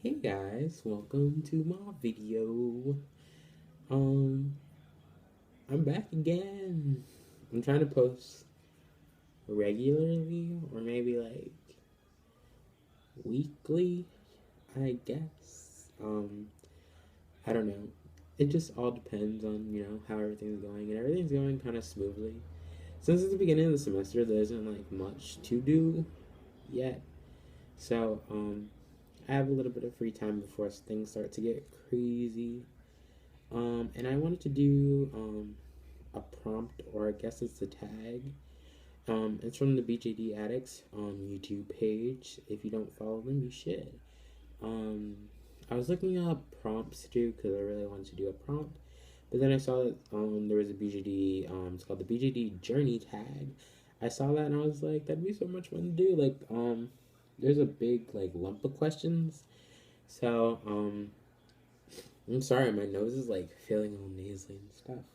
Hey guys, welcome to my video. Um, I'm back again. I'm trying to post regularly or maybe like weekly, I guess. I don't know. It just all depends on, how everything's going, and everything's going kind of smoothly. Since it's the beginning of the semester, there isn't like much to do yet. So, I have a little bit of free time before things start to get crazy. And I wanted to do a prompt, or I guess it's a tag. It's from the BJD Addicts YouTube page. If you don't follow them, you should. Um, I was looking up prompts to do because I really wanted to do a prompt, but then I saw that there was a BJD. It's called the BJD Journey tag. I saw that and I was like, that'd be so much fun to do. Like, there's a big like lump of questions. So I'm sorry, my nose is like feeling all nasally and stuff.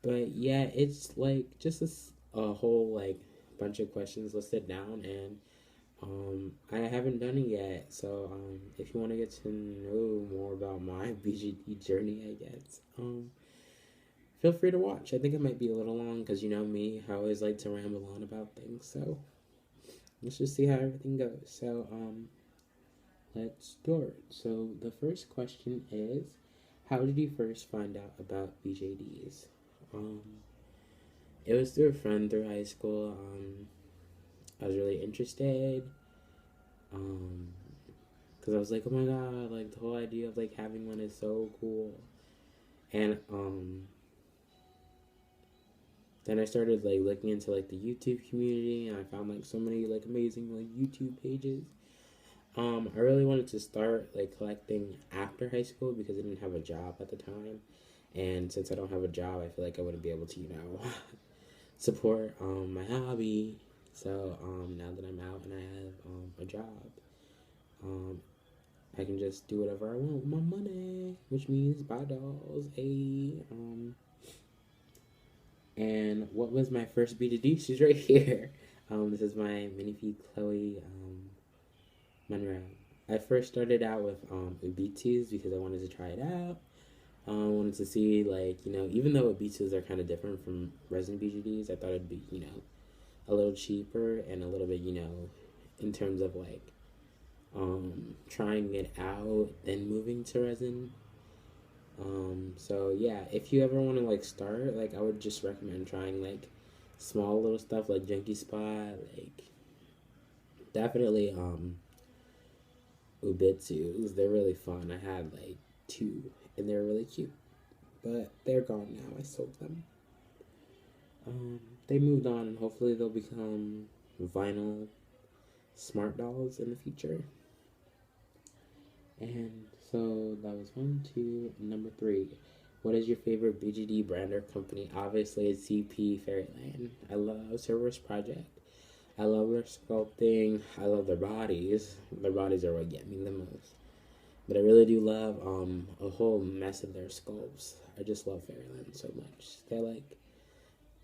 But yeah, it's like just a whole like bunch of questions listed down, and I haven't done it yet. So if you want to get to know more about my BGD journey, I guess feel free to watch. I think it might be a little long because you know me, I always like to ramble on about things. So let's just see how everything goes. So let's start. So the first question is, how did you first find out about BJDs? Um, it was through a friend through high school. I was really interested. Um, because I was like, oh my god, like the whole idea of like having one is so cool. And then I started like looking into like the YouTube community, and I found like so many like amazing like YouTube pages. I really wanted to start like collecting after high school because I didn't have a job at the time, and since I don't have a job, I feel like I wouldn't be able to, support my hobby. So now that I'm out and I have a job, um, I can just do whatever I want with my money, which means buy dolls. And what was my first BJD? She's right here. This is my minifee Chloe Monroe. I first started out with Ubitsus because I wanted to try it out. I wanted to see, like, even though Ubitsus are kind of different from resin BGDs, I thought it'd be, a little cheaper and a little bit, in terms of, like, trying it out, then moving to resin. So, yeah, if you ever want to, like, start, like, I would just recommend trying, like, small little stuff like Junkie Spot, like, definitely, Ubitsus. They're really fun. I had, like, two, and they're really cute. But they're gone now. I sold them. They moved on, and hopefully they'll become vinyl smart dolls in the future. And so that was one, two, number three. What is your favorite BGD brand or company? Obviously, it's CP Fairyland. I love Server's Project. I love their sculpting. I love their bodies. Their bodies are what get me the most. But I really do love a whole mess of their sculpts. I just love Fairyland so much. They're like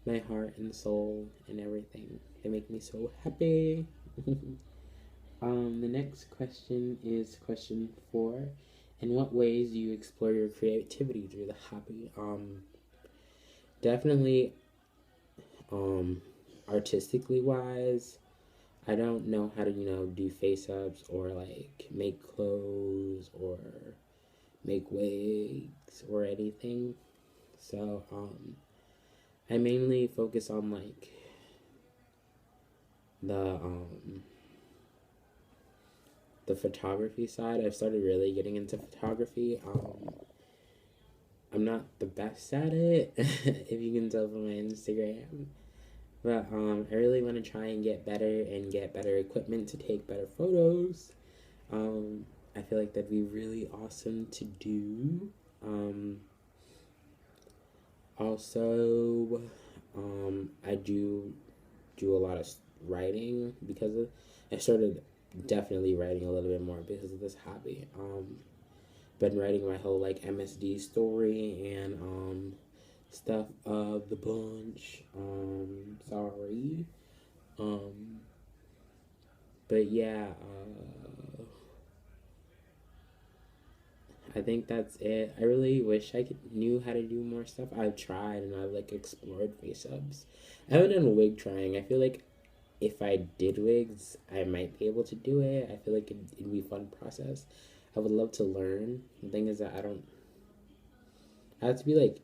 my heart and soul and everything. They make me so happy. The next question is question 4. In what ways do you explore your creativity through the hobby? Definitely artistically wise. I don't know how to, do face ups or like make clothes or make wigs or anything. So, I mainly focus on like the um the photography side. I've started really getting into photography. I'm not the best at it, if you can tell from my Instagram. But I really want to try and get better and get better equipment to take better photos. I feel like that'd be really awesome to do. Also, I do a lot of writing because of. I started definitely writing a little bit more because of this hobby. Been writing my whole like MSD story and stuff of the bunch. Sorry. Um, but yeah. I think that's it. I really wish knew how to do more stuff. I've tried and I've like explored face ups. I haven't done wig trying. I feel like if I did wigs, I might be able to do it. I feel like it'd be a fun process. I would love to learn. The thing is that I don't. I have to be like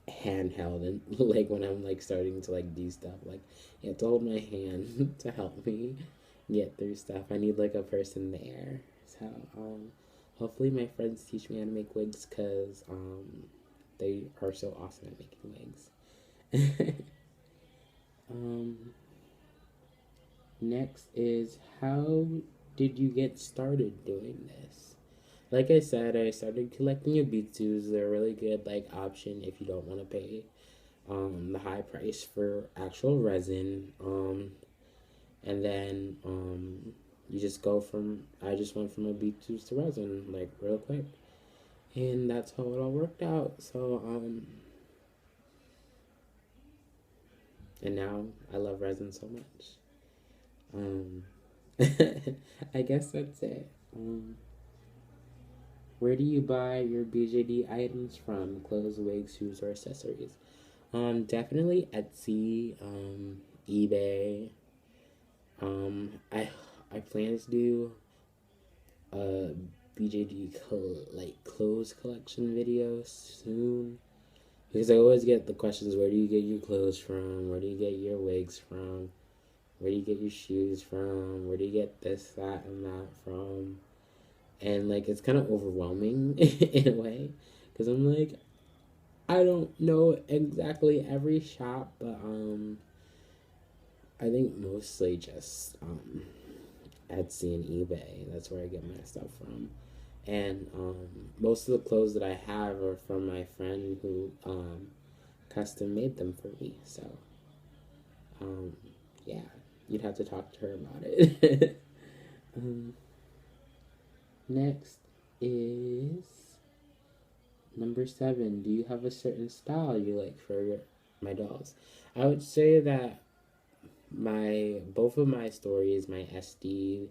handheld and like when I'm like starting to like do stuff. Like you have to hold my hand to help me get through stuff. I need like a person there. So hopefully my friends teach me how to make wigs because they are so awesome at making wigs. um, Next is how did you get started doing this? Like I said, I started collecting Ubitsus. They're a really good like option if you don't want to pay the high price for actual resin. And then you just go from I just went from Ubitsus to resin like real quick. And that's how it all worked out. So and now I love resin so much. I guess that's it. Where do you buy your BJD items from? Clothes, wigs, shoes, or accessories? Definitely Etsy, eBay. I plan to do a BJD like clothes collection video soon because I always get the questions: where do you get your clothes from? Where do you get your wigs from? Where do you get your shoes from? Where do you get this, that, and that from? And like it's kind of overwhelming in a way because I'm like I don't know exactly every shop, but I think mostly just Etsy and eBay. That's where I get my stuff from. And most of the clothes that I have are from my friend who custom made them for me. So yeah, you'd have to talk to her about it. Next is number 7. Do you have a certain style you like for my dolls? I would say that both of my stories, my SD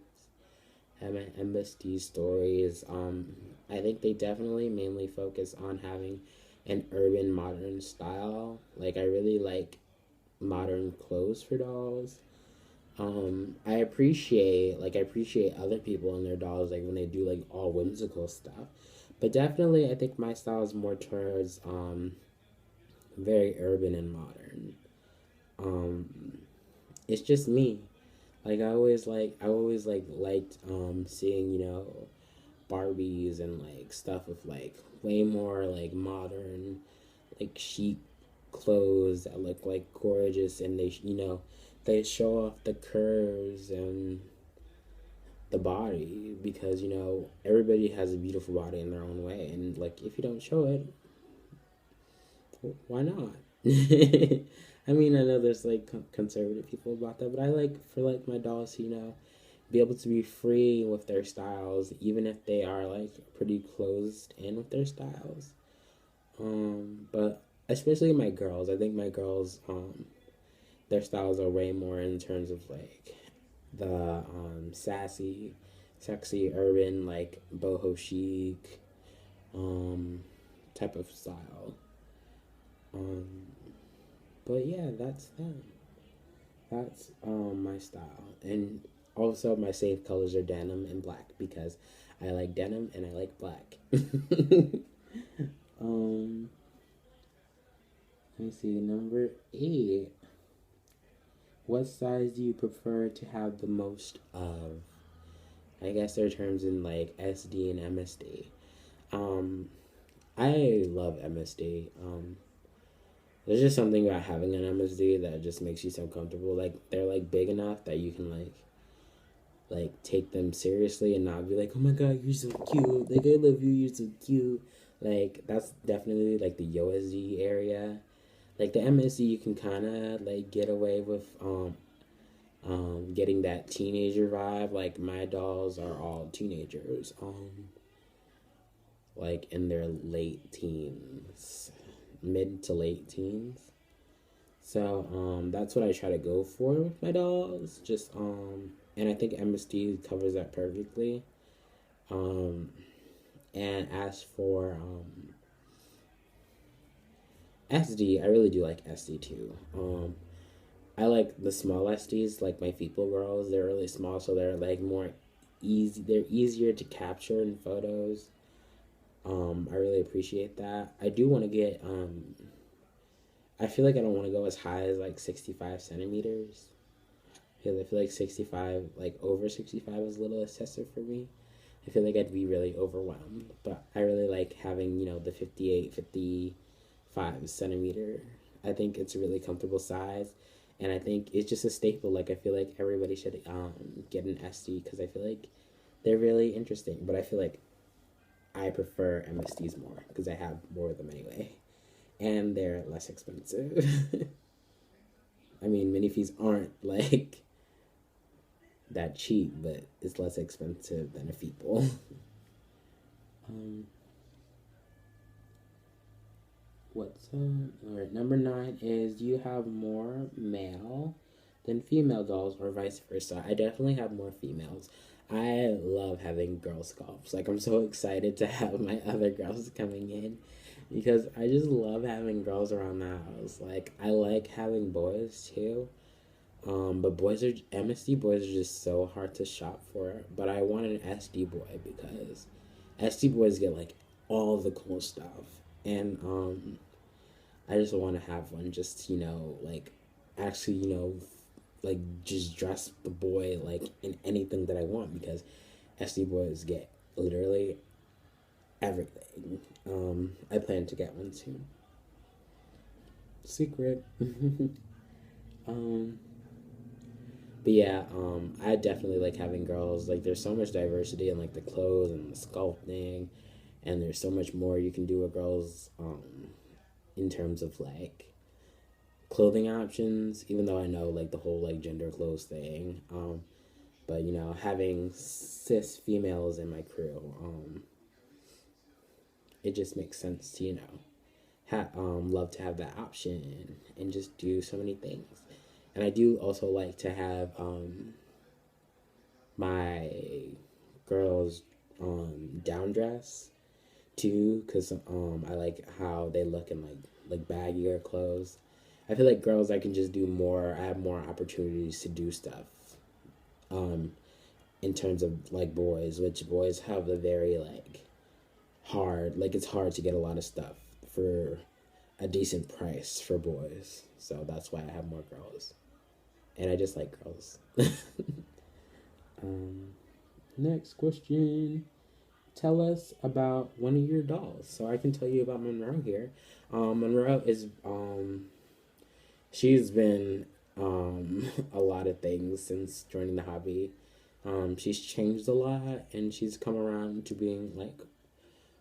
and my MSD stories, I think they definitely mainly focus on having an urban modern style. Like I really like modern clothes for dolls. I appreciate other people and their dolls like when they do like all whimsical stuff. But definitely I think my style is more towards very urban and modern. It's just me. Like I always liked seeing, Barbies and like stuff with like way more like modern like chic clothes that look like gorgeous and they show off the curves and the body because everybody has a beautiful body in their own way and like if you don't show it, why not? I mean, I know there's like conservative people about that, but I like for like my dolls to be able to be free with their styles even if they are like pretty closed in with their styles. But especially my girls, I think my girls their styles are way more in terms of like the sassy, sexy, urban, like boho chic type of style. But yeah, that's that. That's my style. And also my safe colors are denim and black because I like denim and I like black. Let me see, number 8. What size do you prefer to have the most of? I guess there are terms in like SD and MSD. I love MSD. There's just something about having an MSD that just makes you so comfortable. Like they're like big enough that you can like take them seriously and not be like, oh my god, you're so cute. Like I love you, you're so cute. Like that's definitely like the USD area. Like the MSD you can kinda like get away with getting that teenager vibe. Like my dolls are all teenagers. Like in their late teens. Mid to late teens. So that's what I try to go for with my dolls. Just and I think MSD covers that perfectly. And as for SD, I really do like SD too. I like the small SDs, like my Feeple girls. They're really small, so they're like more easy. They're easier to capture in photos. I really appreciate that. I do want to get. I feel like I don't want to go as high as like 65 centimeters, because I feel like 65, like over 65, is a little excessive for me. I feel like I'd be really overwhelmed. But I really like having, the 58, 55 centimeter. I think it's a really comfortable size. And I think it's just a staple. Like, I feel like everybody should get an SD, because I feel like they're really interesting. But I feel like I prefer MSDs more because I have more of them anyway. And they're less expensive. I mean, minifees aren't like that cheap, but it's less expensive than a Feeple. What's alright, number 9 is, do you have more male than female dolls, or vice versa? I definitely have more females. I love having girl sculpts. Like, I'm so excited to have my other girls coming in, because I just love having girls around the house. Like, I like having boys too. But MSD boys are just so hard to shop for. But I want an SD boy, because SD boys get like all the cool stuff. And I just want to have one, just, like, actually, like, just dress the boy like in anything that I want, because SD boys get literally everything. I plan to get one soon. Secret. But yeah, I definitely like having girls. Like, there's so much diversity in like the clothes and the sculpting, and there's so much more you can do with girls, in terms of like clothing options. Even though I know like the whole like gender clothes thing, but having cis females in my crew, it just makes sense to love to have that option and just do so many things. And I do also like to have my girls down dress too, because I like how they look in like baggier clothes. I feel like girls, I can just do more. I have more opportunities to do stuff. In terms of like boys, which boys have a very like hard, like, it's hard to get a lot of stuff for a decent price for boys. So that's why I have more girls. And I just like girls. Next question. Tell us about one of your dolls. So I can tell you about Monroe here. Monroe is, she's been a lot of things since joining the hobby. She's changed a lot, and she's come around to being like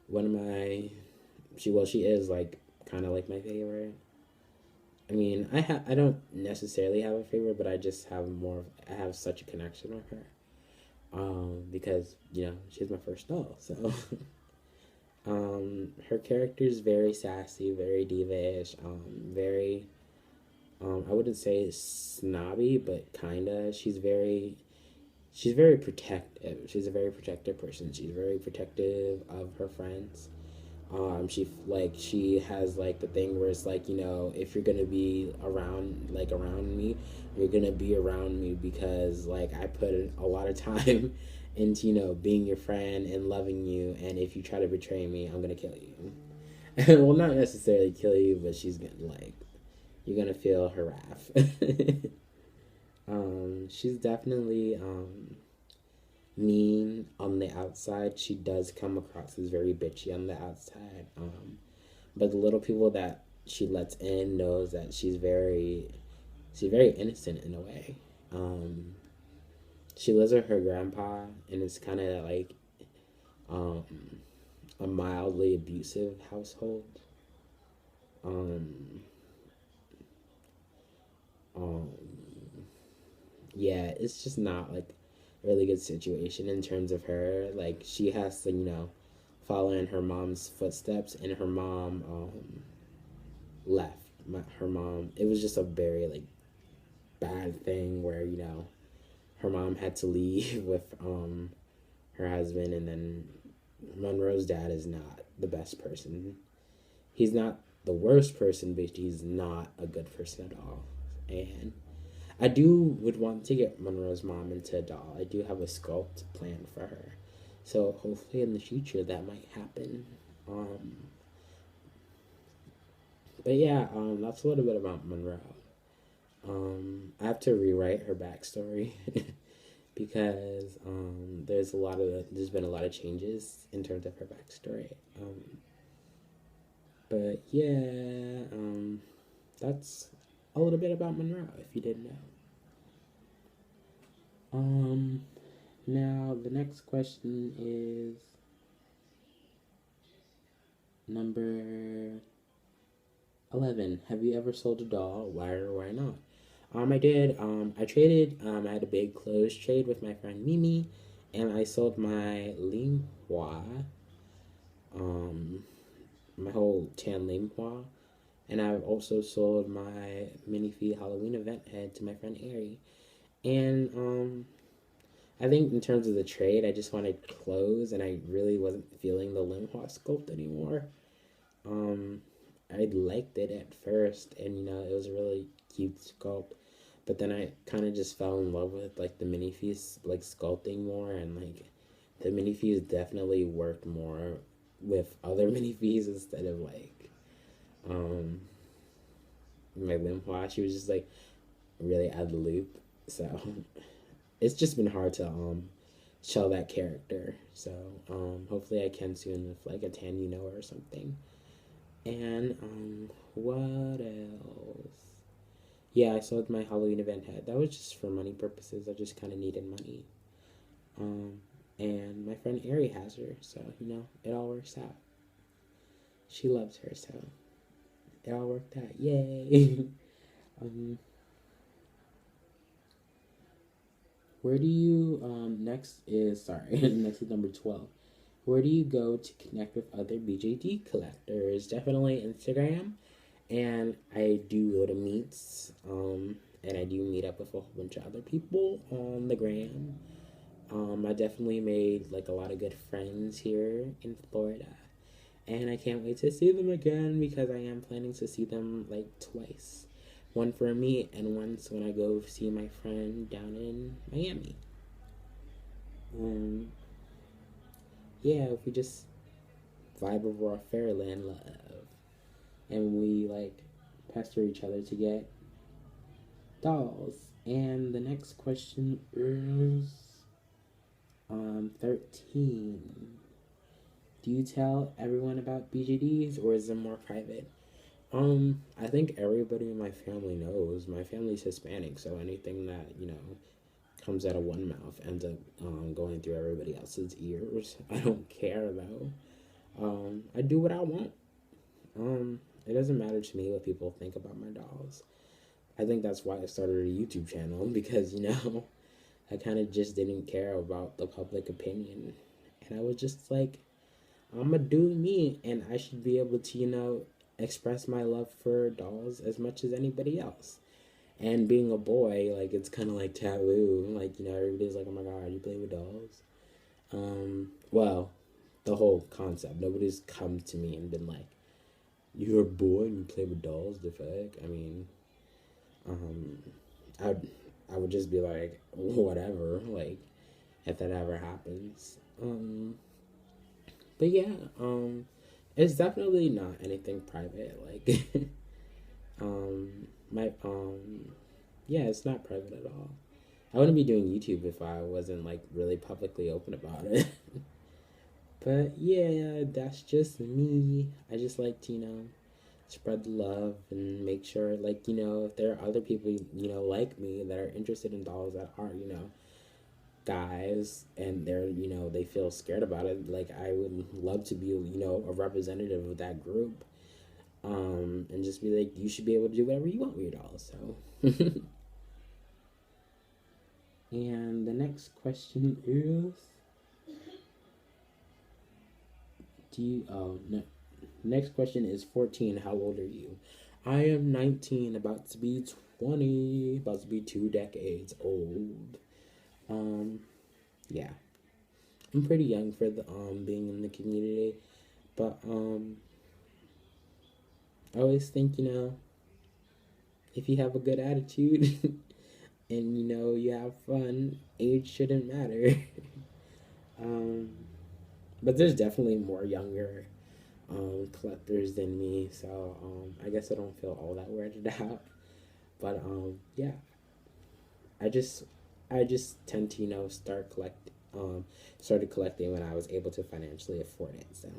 one of my, she is like kind of like my favorite. I mean, I don't necessarily have a favorite, but I just have I have such a connection with her. Because, she's my first doll, so. Her character is very sassy, very diva-ish, very, I wouldn't say snobby, but kinda. She's very protective. She's a very protective person. She's very protective of her friends. She has like the thing where it's like, if you're gonna be around me, you're gonna be around me, because like I put a lot of time into being your friend and loving you, and if you try to betray me, I'm gonna kill you. Well, not necessarily kill you, but she's gonna you're gonna feel her wrath. She's definitely mean on the outside. She does come across as very bitchy on the outside. But the little people that she lets in knows that she's very innocent in a way. She lives with her grandpa, and it's kind of like a mildly abusive household. Yeah, it's just not like a really good situation in terms of her. Like, she has to, follow in her mom's footsteps, and her mom left. Her mom, it was just a very like bad thing where her mom had to leave with her husband, and then Monroe's dad is not the best person. He's not the worst person, but he's not a good person at all. And I would want to get Monroe's mom into a doll. I do have a sculpt plan for her. So hopefully in the future that might happen. But yeah, that's a little bit about Monroe. I have to rewrite her backstory because there's been a lot of changes in terms of her backstory. But yeah, that's a little bit about Monroe if you didn't know. Now the next question is number 11. Have you ever sold a doll? Why or why not? I did. I traded. I had a big clothes trade with my friend Mimi, and I sold my Lim Hua, my whole Tan Lim Hua, and I've also sold my minifee Halloween event head to my friend Ari. And I think in terms of the trade, I just wanted clothes, and I really wasn't feeling the Lim Hua sculpt anymore. I liked it at first, and it was a really cute sculpt. But then I kind of just fell in love with like the minifees, like sculpting more, and like the minifees definitely worked more with other minifees instead of like my Lim Hua. She was just like really out of the loop, so it's just been hard to show that character. So hopefully I can soon with like a Tan or something. And what else? Yeah, I sold my Halloween event head. That was just for money purposes. I just kind of needed money. And my friend Ari has her, so it all works out. She loves her, so it all worked out. Yay! Where do you next is number 12. Where do you go to connect with other BJD collectors? Definitely Instagram. And I do go to meets, and I do meet up with a whole bunch of other people on the gram. I definitely made like a lot of good friends here in Florida, and I can't wait to see them again because I am planning to see them like twice. One for a meet and once when I go see my friend down in Miami. Yeah, if we just vibe over our fairyland love, and we like pester each other to get dolls. And the next question is 13. Do you tell everyone about BJDs or is it more private? I think everybody in my family knows. My family's Hispanic, so anything that comes out of one mouth ends up going through everybody else's ears. I don't care though. I do what I want. It doesn't matter to me what people think about my dolls. I think that's why I started a YouTube channel because I kind of just didn't care about the public opinion, and I was just like, I'm gonna do me, and I should be able to express my love for dolls as much as anybody else. And being a boy, like it's kind of like taboo. Like everybody's like, oh my god, you play with dolls. Well, the whole concept. Nobody's come to me and been like, you're a boy and you play with dolls. The fuck. I mean, I would just be like, whatever. Like, if that ever happens. But yeah, it's definitely not anything private. Like, yeah, it's not private at all. I wouldn't be doing YouTube if I wasn't like really publicly open about it. But yeah, that's just me. I just like to spread the love and make sure like if there are other people like me that are interested in dolls that are guys and they're they feel scared about it, like I would love to be a representative of that group, and just be like, you should be able to do whatever you want with your dolls. So and the next question is, next question is 14. How old are you? I am 19, about to be 20, about to be 2 decades old. Yeah. I'm pretty young for the being in the community, but I always think, if you have a good attitude and you have fun, age shouldn't matter. um, but there's definitely more younger collectors than me, so I guess I don't feel all that weirded out. But yeah, I just I just tend to started collecting when I was able to financially afford it. So.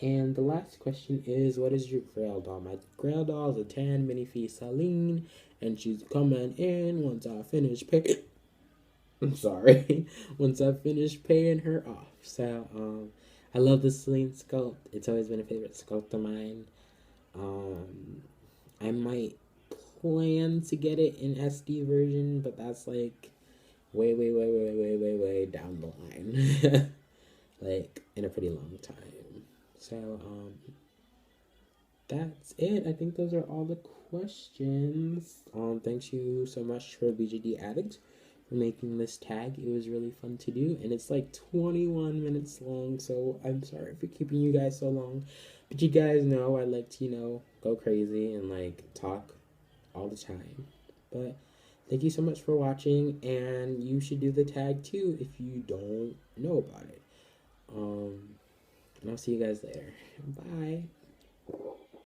And the last question is, what is your grail doll? My grail doll is a tan minifee Celine, and she's coming in once I finish paying. I'm sorry, once I finish paying her off. So, I love the Celine sculpt. It's always been a favorite sculpt of mine. Um, I might plan to get it in SD version, but that's like way, way, way, way, way, way, way down the line. Like in a pretty long time. So, that's it. I think those are all the questions. Thanks you so much for BJD Addict for making this tag. It was really fun to do, and it's like 21 minutes long, so I'm sorry for keeping you guys so long. But you guys know I like to, go crazy and like talk all the time. But thank you so much for watching, and you should do the tag too if you don't know about it. And I'll see you guys later. Bye.